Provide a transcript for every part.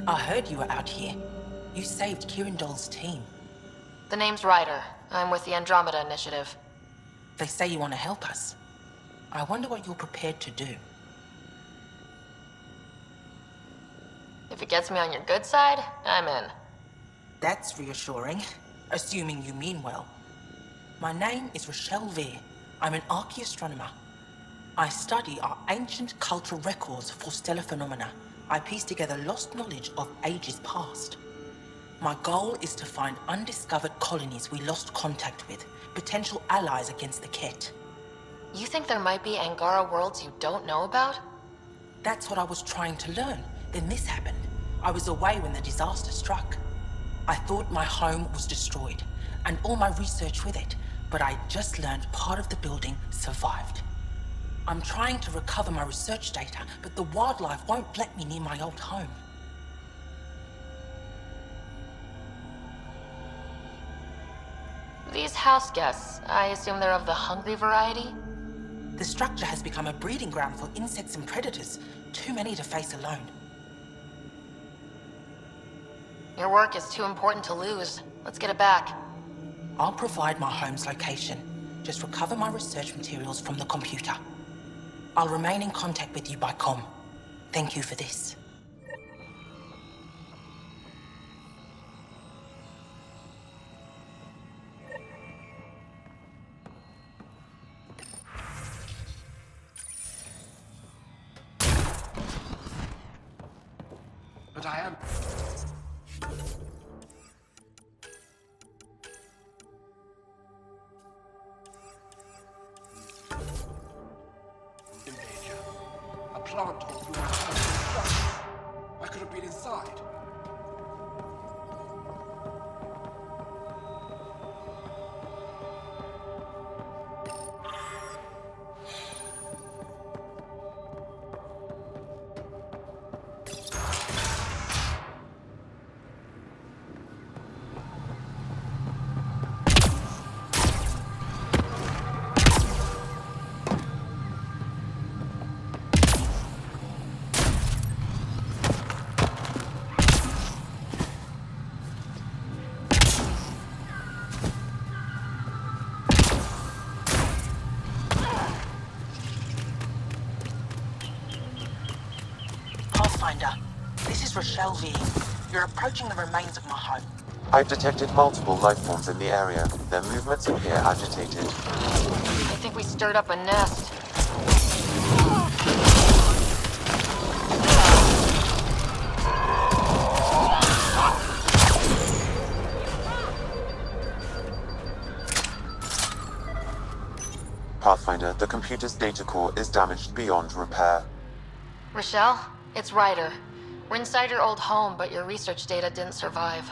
I heard you were out here. You saved Kirindol's team. The name's Ryder. I'm with the Andromeda initiative. They say you want to help us. I wonder what you're prepared to do. If it gets me on your good side, I'm in. That's reassuring, assuming you mean well. My name is Rochelle Veer. I'm an archaeoastronomer. I study our ancient cultural records for stellar phenomena. I piece together lost knowledge of ages past. My goal is to find undiscovered colonies we lost contact with, potential allies against the Ket. You think there might be Angara worlds you don't know about? That's what I was trying to learn. Then this happened. I was away when the disaster struck. I thought my home was destroyed, and all my research with it, but I just learned part of the building survived. I'm trying to recover my research data, but the wildlife won't let me near my old home. These house guests, I assume they're of the hungry variety? The structure has become a breeding ground for insects and predators, too many to face alone. Your work is too important to lose. Let's get it back. I'll provide my home's location. Just recover my research materials from the computer. I'll remain in contact with you by comm. Thank you for this. But I am... in danger. A plant hole through my structure. I could have been inside. This is Rochelle Veer. You're approaching the remains of my home. I've detected multiple life forms in the area. Their movements appear agitated. I think we stirred up a nest. Pathfinder, the computer's data core is damaged beyond repair. Rochelle, it's Ryder. We're inside your old home, but your research data didn't survive.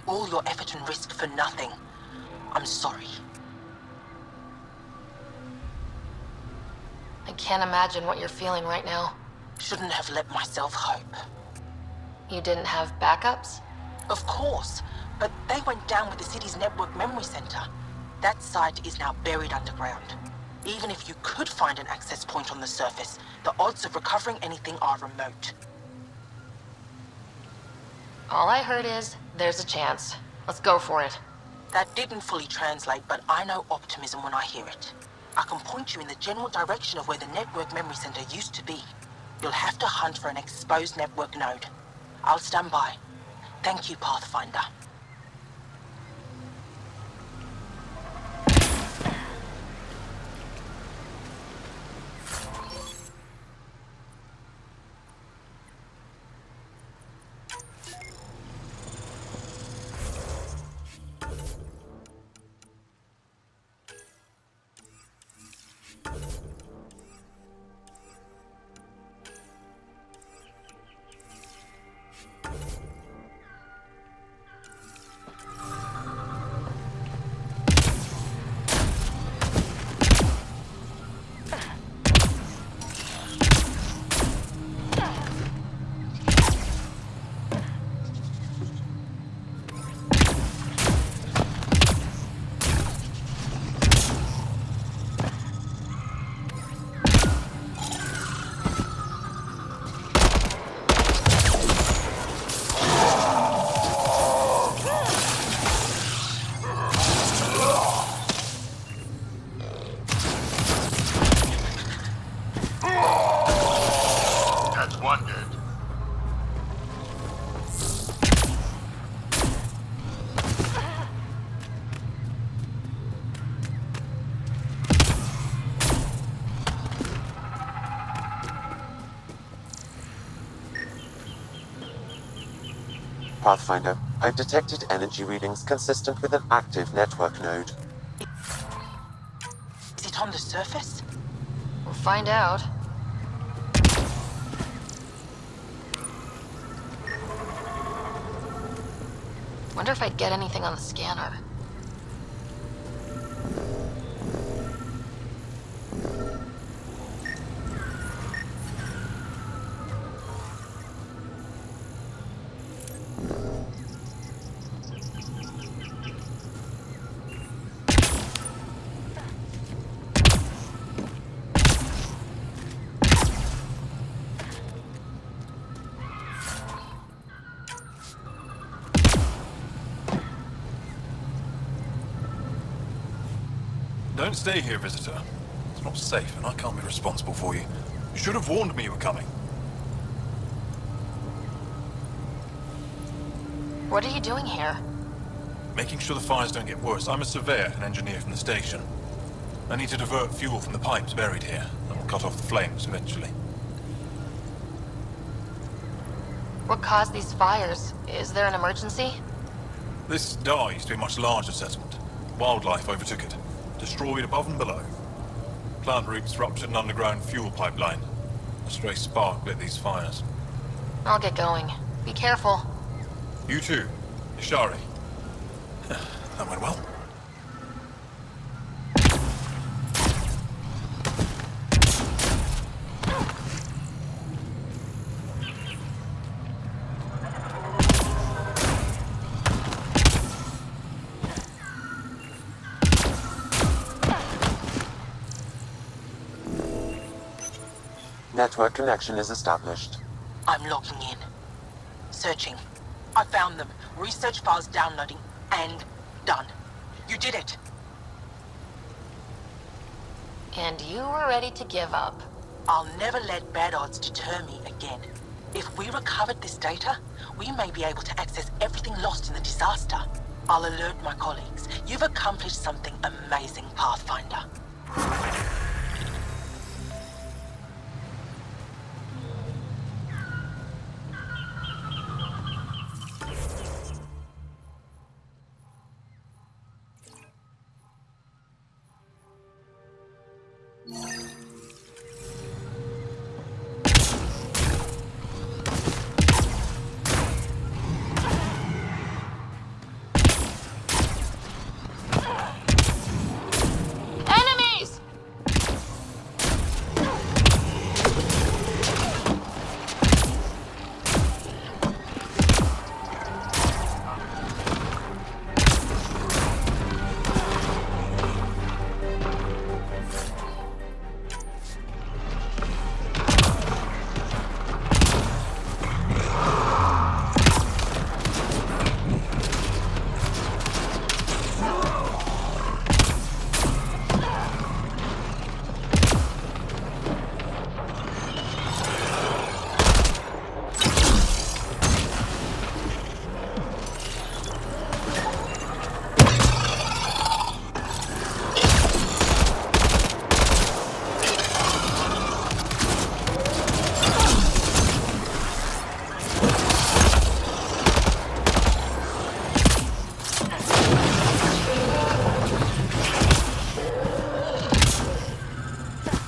All your effort and risk for nothing. I'm sorry. I can't imagine what you're feeling right now. Shouldn't have let myself hope. You didn't have backups? Of course, but they went down with the city's network memory center. That site is now buried underground. Even if you could find an access point on the surface, the odds of recovering anything are remote. All I heard is, there's a chance. Let's go for it. That didn't fully translate, but I know optimism when I hear it. I can point you in the general direction of where the network memory center used to be. You'll have to hunt for an exposed network node. I'll stand by. Thank you, Pathfinder. Pathfinder, I've detected energy readings consistent with an active network node. Is it on the surface? We'll find out. Wonder if I'd get anything on the scanner. Don't stay here, visitor. It's not safe, and I can't be responsible for you. You should have warned me you were coming. What are you doing here? Making sure the fires don't get worse. I'm a surveyor and engineer from the station. I need to divert fuel from the pipes buried here. That will cut off the flames eventually. What caused these fires? Is there an emergency? This dye used to be a much larger settlement. Wildlife overtook it. Destroyed above and below. Plant roots ruptured an underground fuel pipeline. A stray spark lit these fires. I'll get going. Be careful. You too, Ishari. That went well. Network connection is established. I'm logging in. Searching. I found them. Research files downloading. And done. You did it. And you were ready to give up. I'll never let bad odds deter me again. If we recovered this data, we may be able to access everything lost in the disaster. I'll alert my colleagues. You've accomplished something amazing, Pathfinder. Enemies!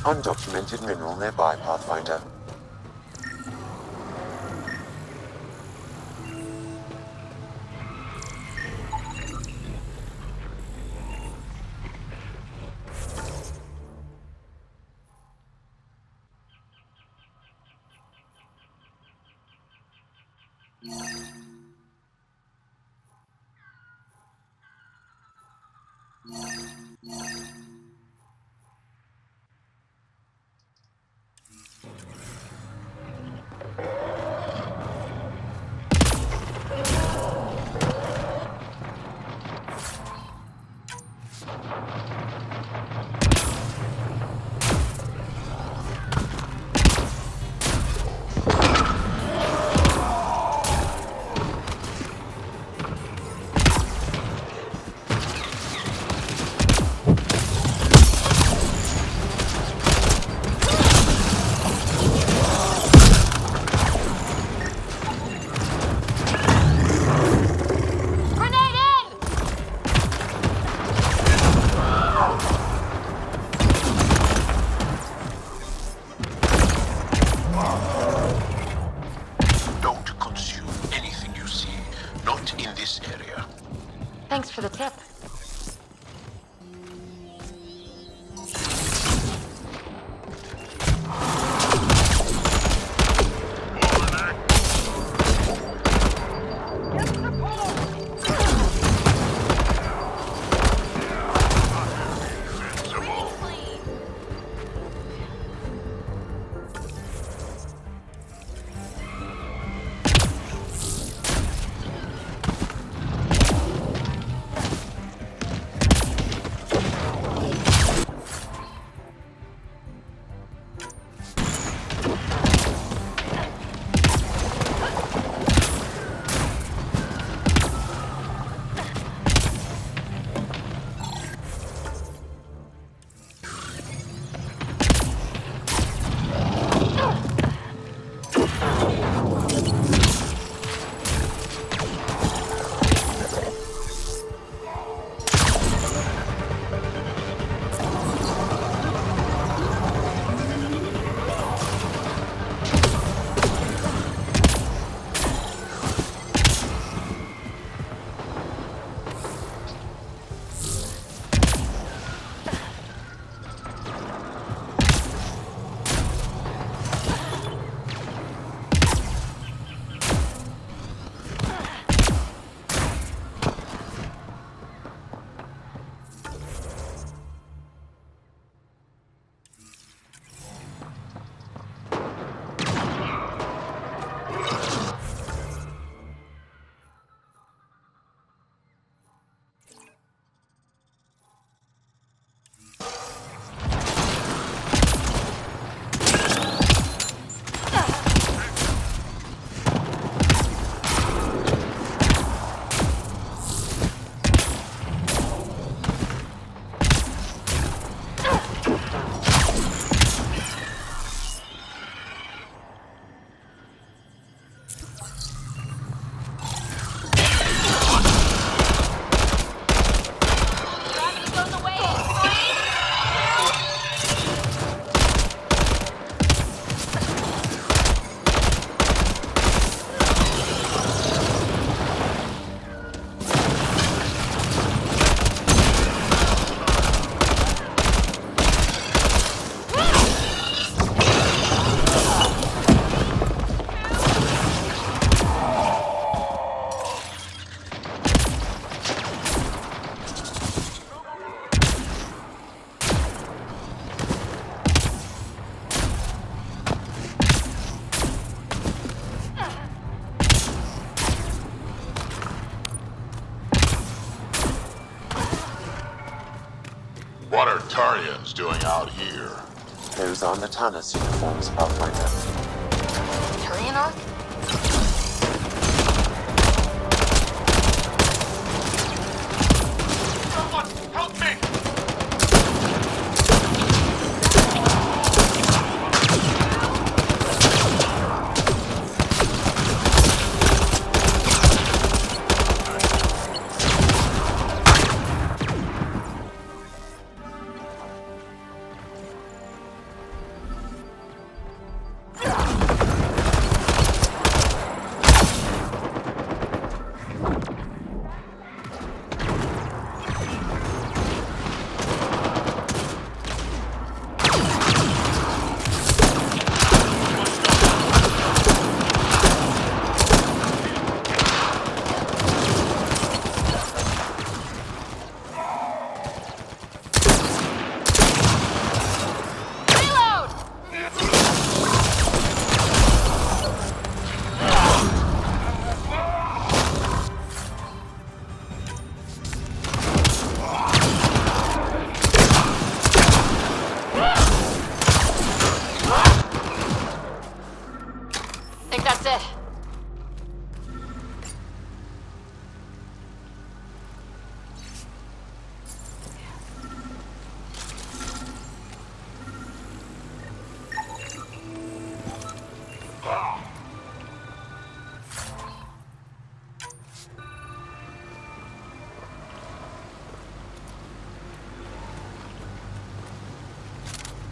Undocumented mineral nearby, Pathfinder. humans doing out here? Those are Natana's uniforms, Pathfinder. Turian Arc? Someone, help me! Think that's it.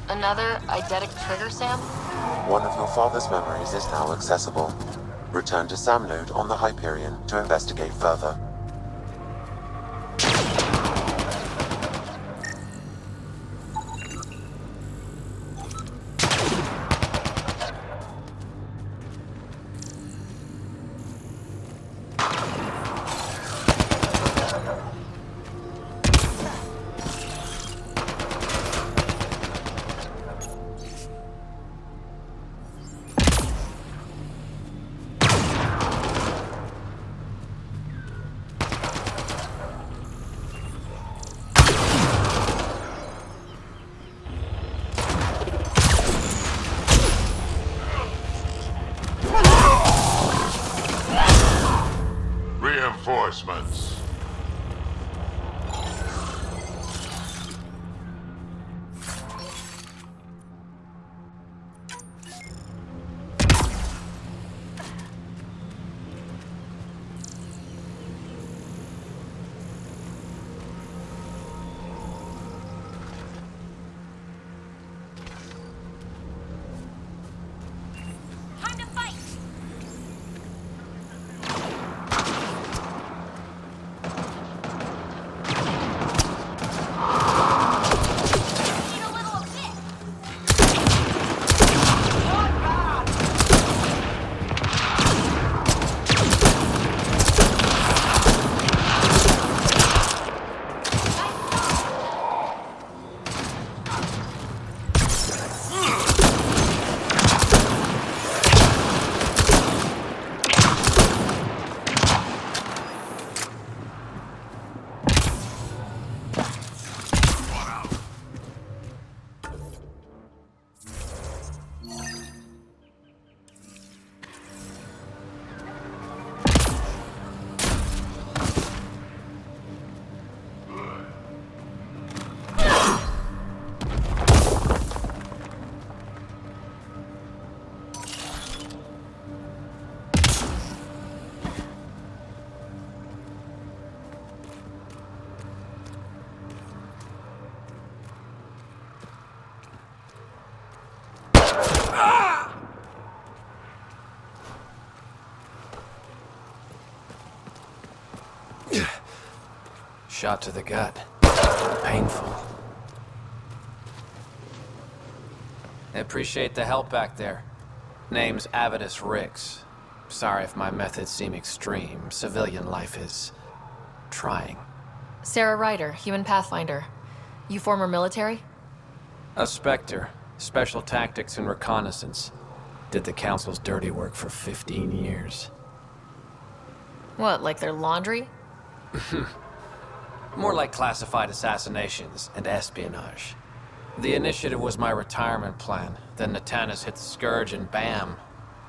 Another eidetic trigger, Sam? One of your father's memories is now accessible. Return to Sam Node on the Hyperion to investigate further. Reinforcements. Time to fight! Need a little assist. Shot to the gut. Painful. I appreciate the help back there. Name's Avidus Rix. Sorry if my methods seem extreme. Civilian life is trying. Sarah Ryder, human pathfinder. You former military? A Spectre. Special tactics and reconnaissance. Did the Council's dirty work for 15 years. What, like their laundry? More like classified assassinations and espionage. The initiative was my retirement plan. Then Natanis hit the Scourge and bam,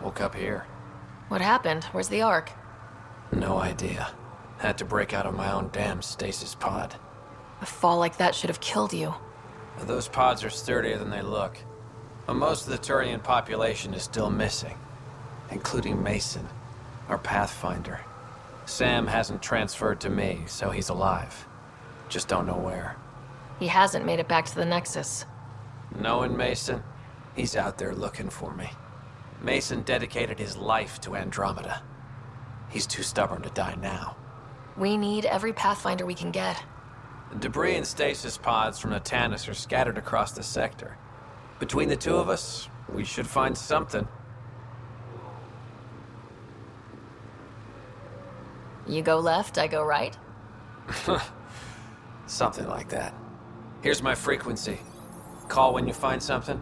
woke up here. What happened? Where's the Ark? No idea. Had to break out of my own damn stasis pod. A fall like that should have killed you. Those pods are sturdier than they look. But most of the Turian population is still missing, including Mason, our Pathfinder. Sam hasn't transferred to me, so he's alive. Just don't know where. He hasn't made it back to the Nexus. Knowing Mason, he's out there looking for me. Mason dedicated his life to Andromeda. He's too stubborn to die now. We need every Pathfinder we can get. Debris and stasis pods from Natanis are scattered across the sector. Between the two of us, we should find something. You go left, I go right? Something like that. Here's my frequency. Call when you find something.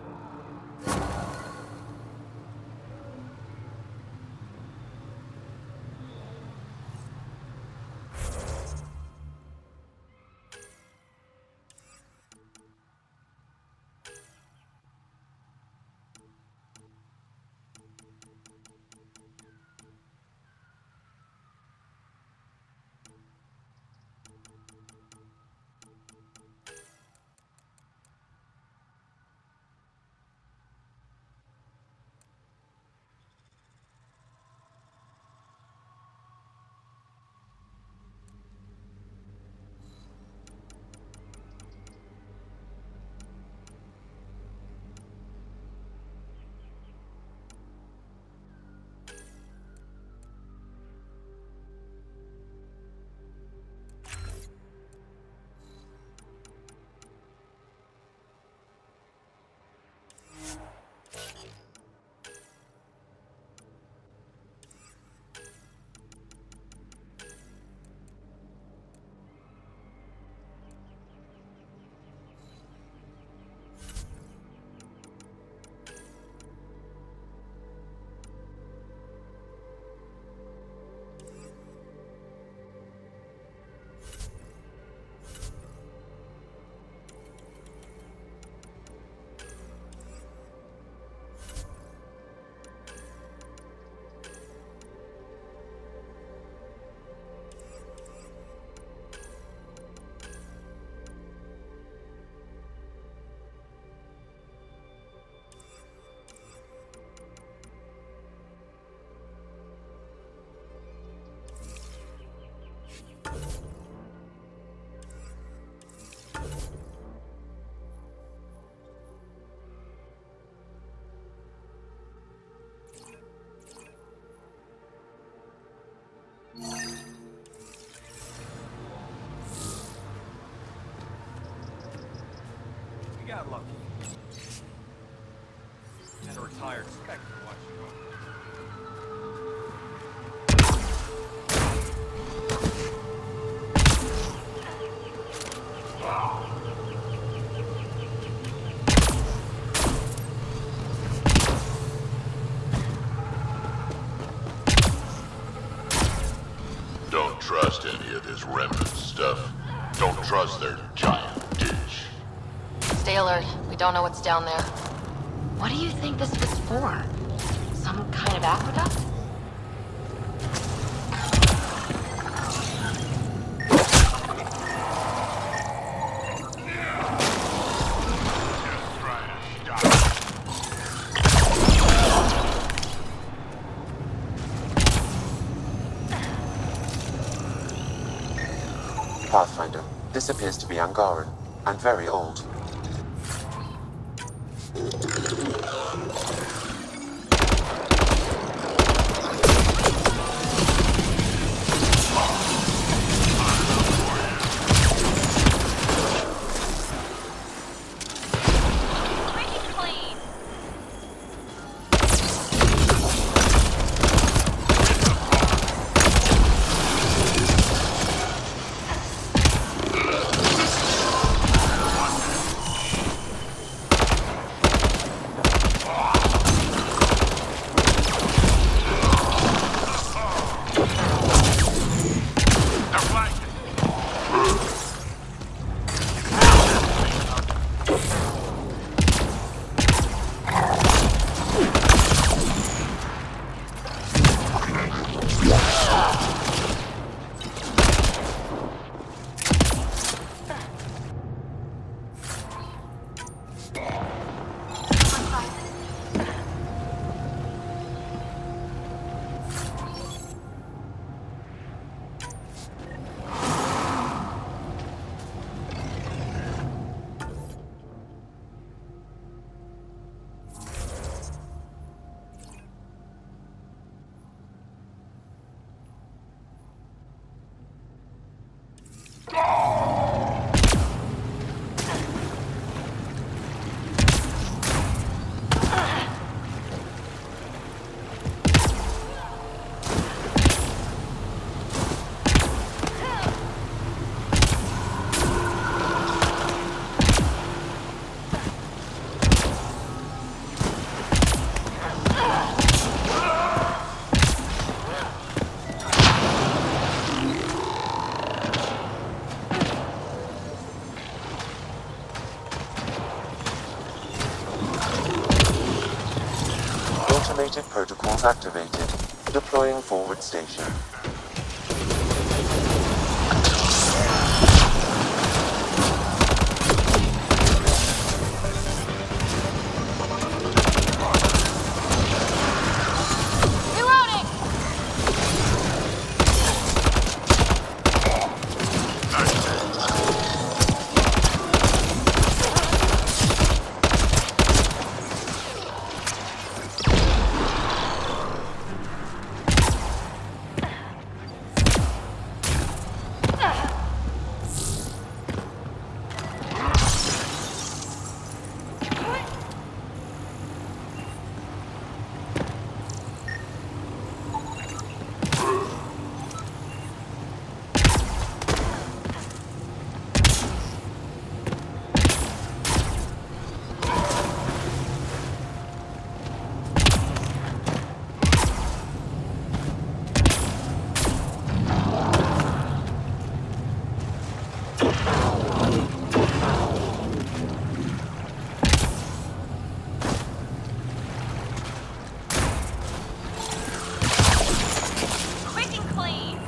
got lucky. And a retired Spectre watching over. Don't trust any of this remnant stuff. Don't trust their giant dish. Stay alert. We don't know what's down there. What do you think this was for? Some kind of aqueduct? Pathfinder, this appears to be Angaran, and very old. Automated protocols activated. Deploying forward station. Reloading! Quick and clean!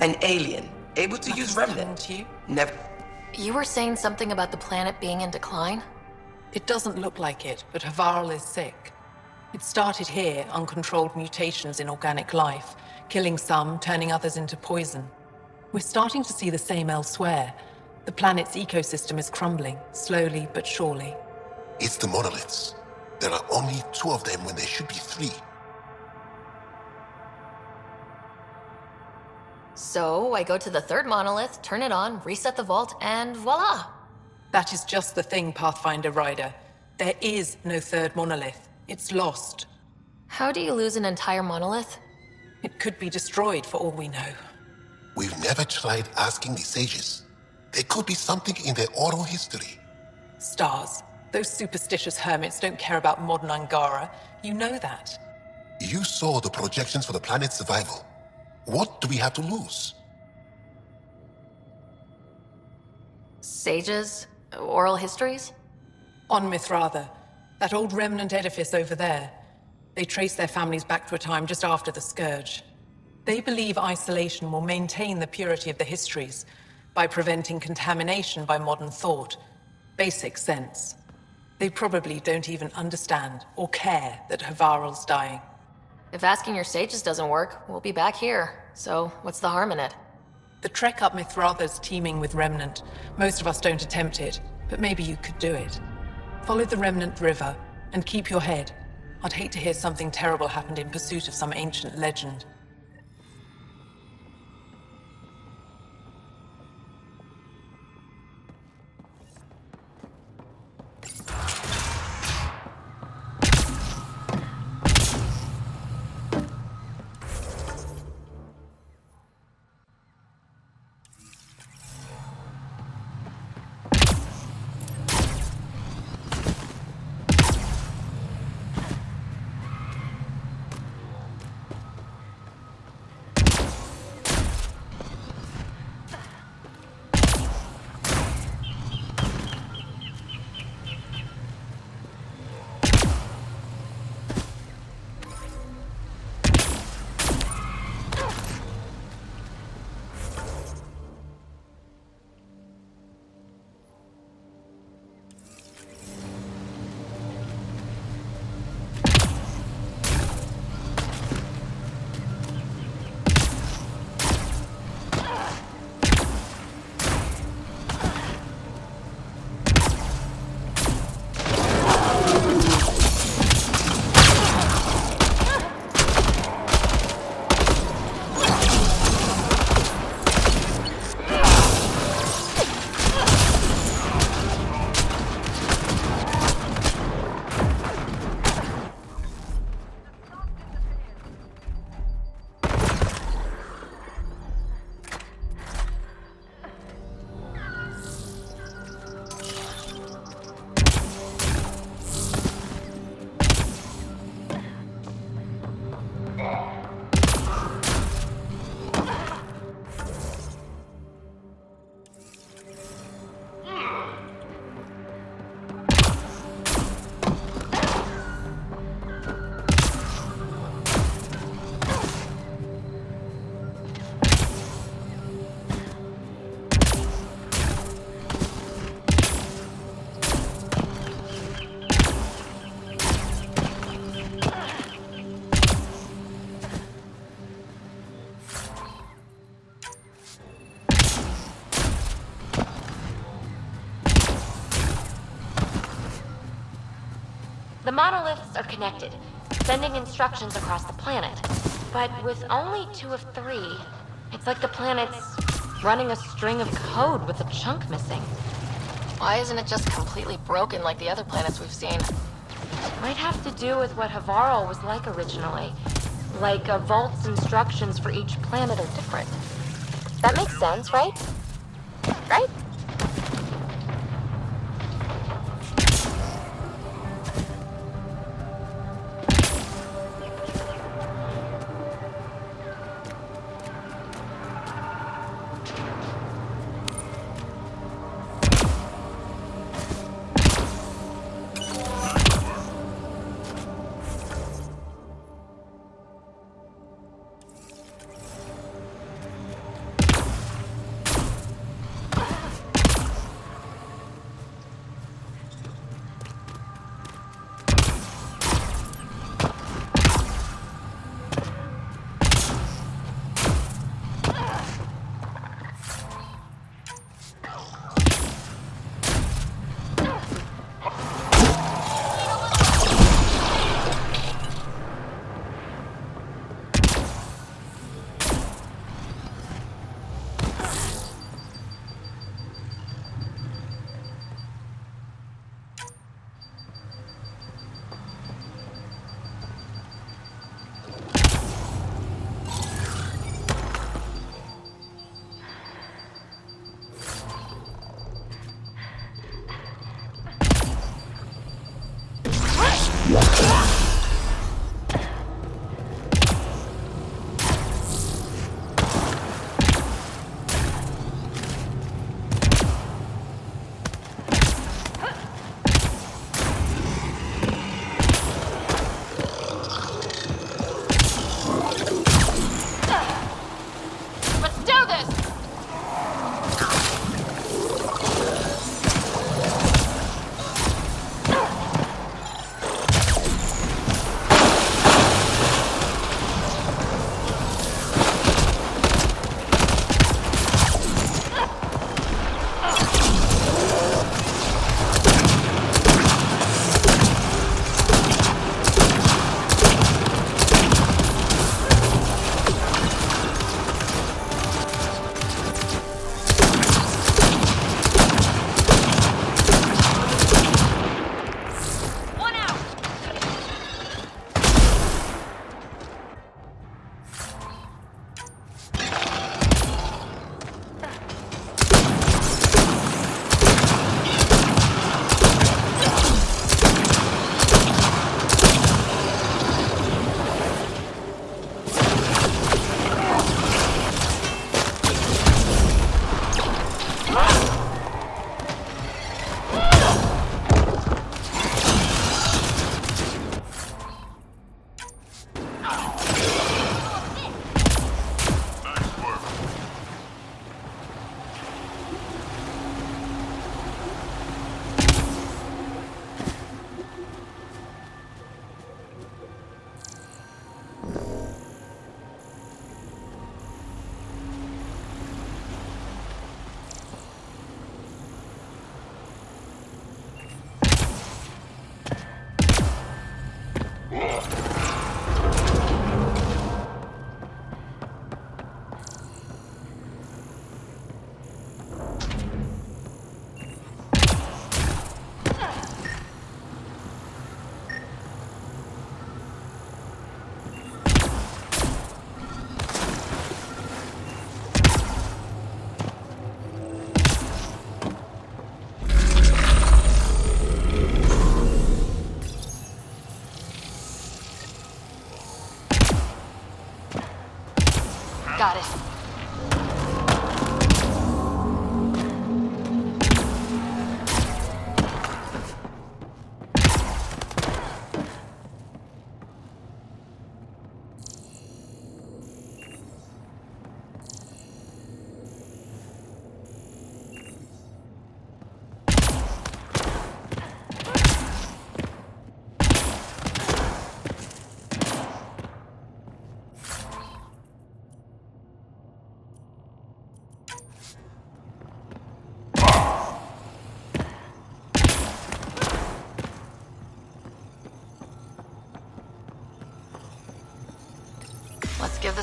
An alien, able to use Remnant. To you? Never. You were saying something about the planet being in decline? It doesn't look like it, but Havarl is sick. It started here, uncontrolled mutations in organic life, killing some, turning others into poison. We're starting to see the same elsewhere. The planet's ecosystem is crumbling, slowly but surely. It's the monoliths. There are only 2 of them when there should be 3. So I go to the 3rd monolith, turn it on, reset the vault, and voila! That is just the thing, Pathfinder Rider. There is no 3rd monolith. It's lost. How do you lose an entire monolith? It could be destroyed for all we know. We've never tried asking the sages. There could be something in their oral history. Stars. Those superstitious hermits don't care about modern Angara. You know that. You saw the projections for the planet's survival. What do we have to lose? Sages? Oral histories? On Mithratha, that old remnant edifice over there. They trace their families back to a time just after the Scourge. They believe isolation will maintain the purity of the histories by preventing contamination by modern thought. Basic sense. They probably don't even understand or care that Havarl's dying. If asking your sages doesn't work, we'll be back here. So, what's the harm in it? The trek up Mithratha's teeming with Remnant. Most of us don't attempt it, but maybe you could do it. Follow the Remnant River, and keep your head. I'd hate to hear something terrible happened in pursuit of some ancient legend. The monoliths are connected, sending instructions across the planet. But with only 2 of 3, it's like the planet's running a string of code with a chunk missing. Why isn't it just completely broken like the other planets we've seen? Might have to do with what Havarl was like originally. Like a vault's instructions for each planet are different. That makes sense, right? Right?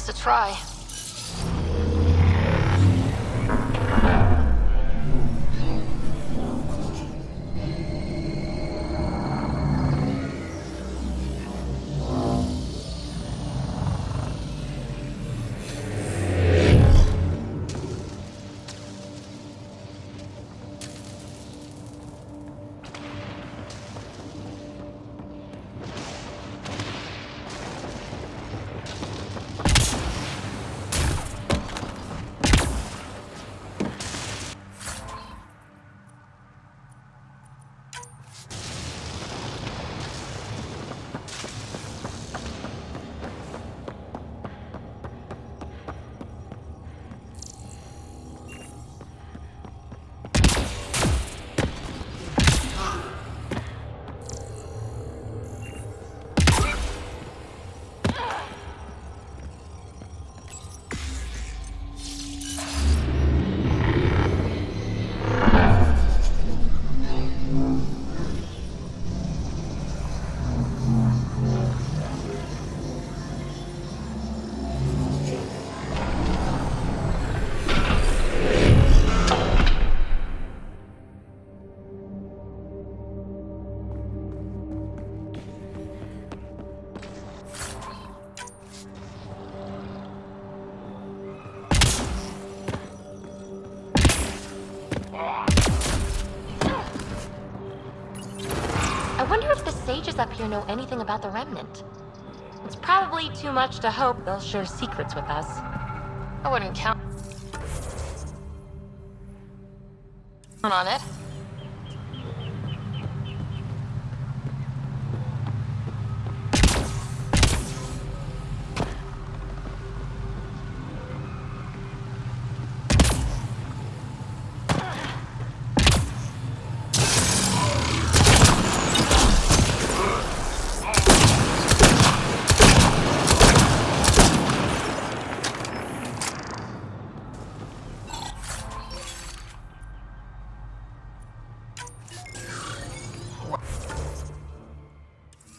us a try. I wonder if the sages up here know anything about the Remnant. It's probably too much to hope they'll share secrets with us. I wouldn't count on it.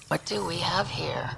What do we have here?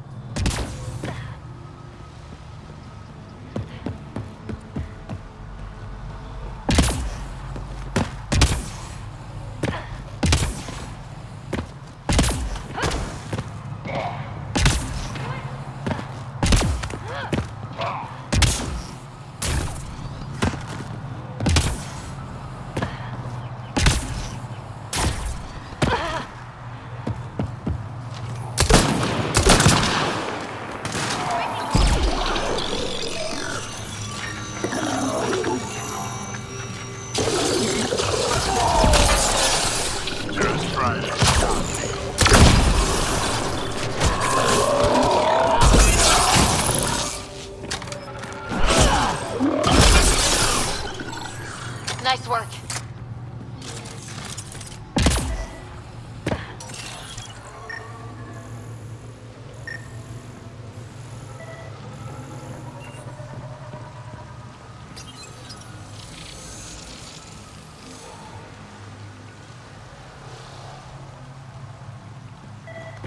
Nice work.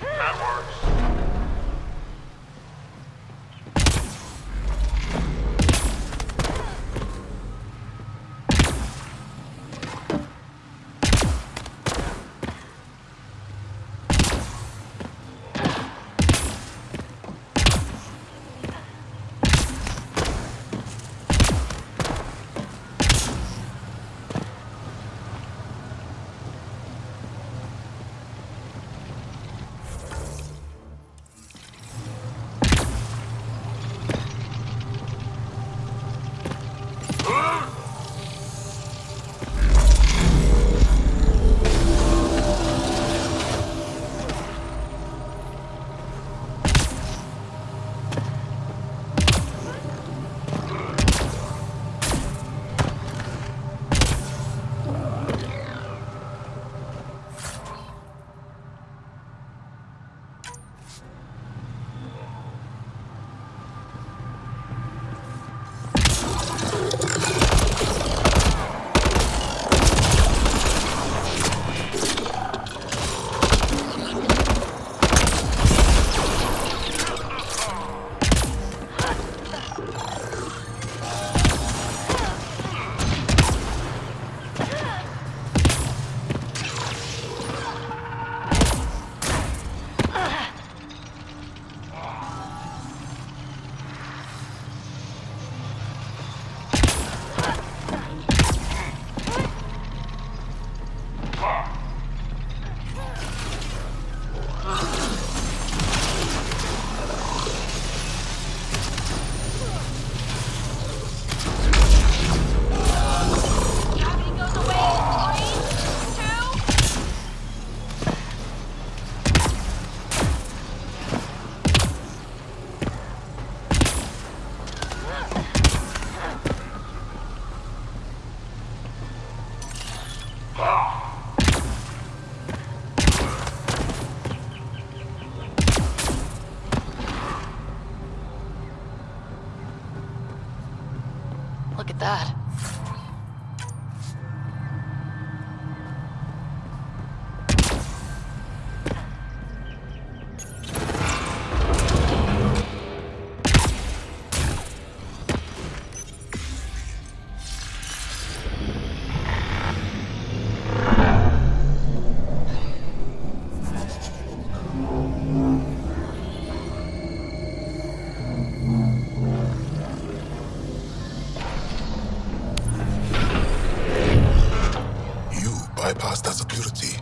That works. that. Bypassed our security.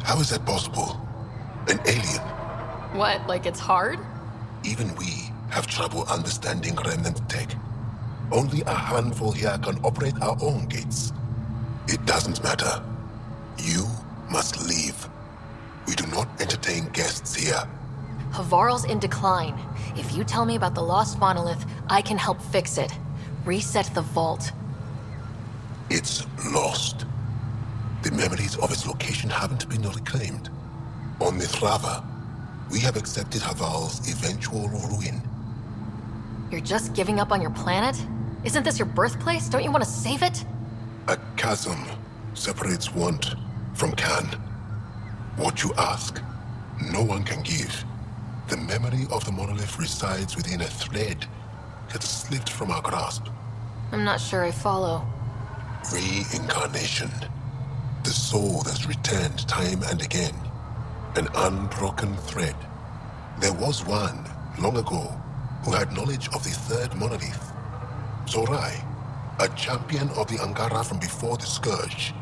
How is that possible? An alien? What, like it's hard? Even we have trouble understanding remnant tech. Only a handful here can operate our own gates. It doesn't matter. You must leave. We do not entertain guests here. Havarl's in decline. If you tell me about the lost monolith, I can help fix it. Reset the vault. It's lost. The memories of its location haven't been reclaimed. On Mithrava, we have accepted Havarl's eventual ruin. You're just giving up on your planet? Isn't this your birthplace? Don't you want to save it? A chasm separates want from can. What you ask, no one can give. The memory of the monolith resides within a thread that slipped from our grasp. I'm not sure I follow. Reincarnation. The soul that's returned time and again. An unbroken thread. There was one, long ago, who had knowledge of the third monolith. Zorai, a champion of the Angara from before the Scourge.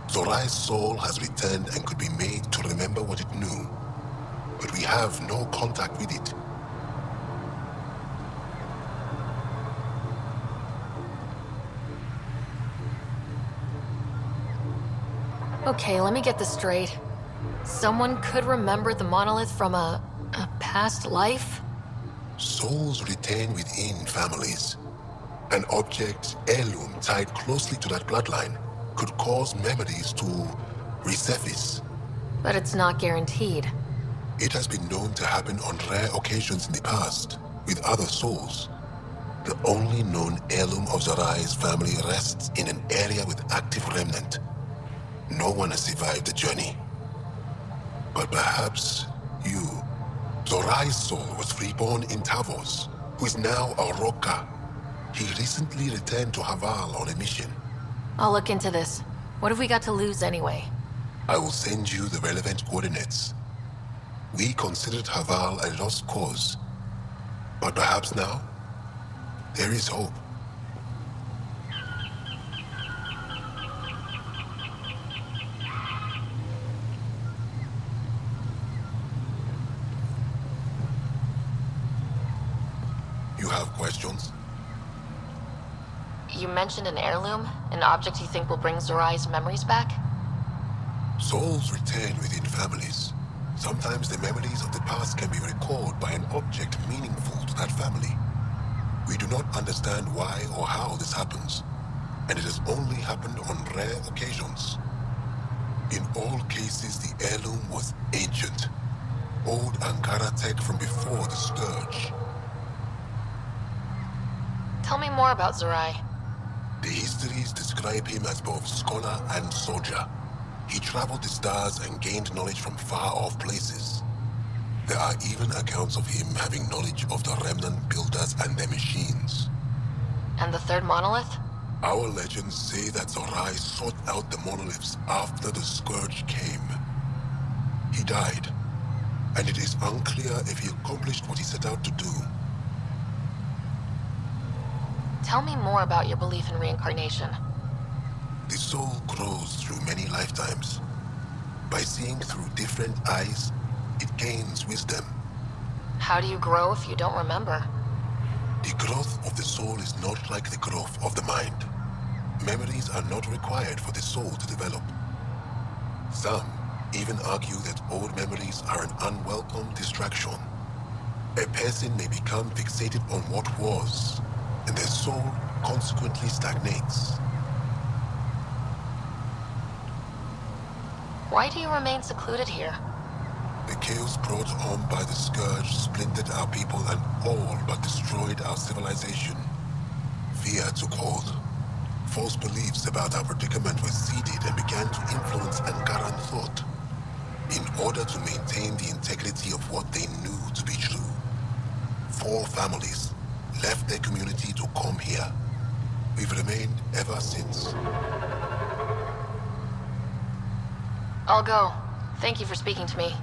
Zorai's soul has returned and could be made to remember what it knew. But we have no contact with it. Okay, let me get this straight. Someone could remember the monolith from a past life? Souls retain within families. An object, heirloom tied closely to that bloodline could cause memories to resurface. But it's not guaranteed. It has been known to happen on rare occasions in the past, with other souls. The only known heirloom of Zorai's family rests in an area with active remnant. No one has survived the journey. But perhaps you. Zorai's soul was reborn in Tavos, who is now a Roka. He recently returned to Havarl on a mission. I'll look into this. What have we got to lose anyway? I will send you the relevant coordinates. We considered Havarl a lost cause. But perhaps now, there is hope. You have questions? You mentioned an heirloom, an object you think will bring Zorai's memories back? Souls return within families. Sometimes the memories of the past can be recalled by an object meaningful to that family. We do not understand why or how this happens, and it has only happened on rare occasions. In all cases, the heirloom was ancient. Old Ankara tech from before the Scourge. Tell me more about Zorai. The histories describe him as both scholar and soldier. He traveled the stars and gained knowledge from far-off places. There are even accounts of him having knowledge of the remnant builders and their machines. And the third monolith? Our legends say that Zorai sought out the monoliths after the Scourge came. He died, and it is unclear if he accomplished what he set out to do. Tell me more about your belief in reincarnation. The soul grows through many lifetimes. By seeing through different eyes, it gains wisdom. How do you grow if you don't remember? The growth of the soul is not like the growth of the mind. Memories are not required for the soul to develop. Some even argue that old memories are an unwelcome distraction. A person may become fixated on what was, and their soul consequently stagnates. Why do you remain secluded here? The chaos brought on by the Scourge splintered our people and all but destroyed our civilization. fear took hold. False beliefs about our predicament were seeded and began to influence Angaran thought. In order to maintain the integrity of what they knew to be true, 4 families left their community to come here. We've remained ever since. I'll go. Thank you for speaking to me.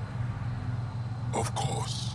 Of course.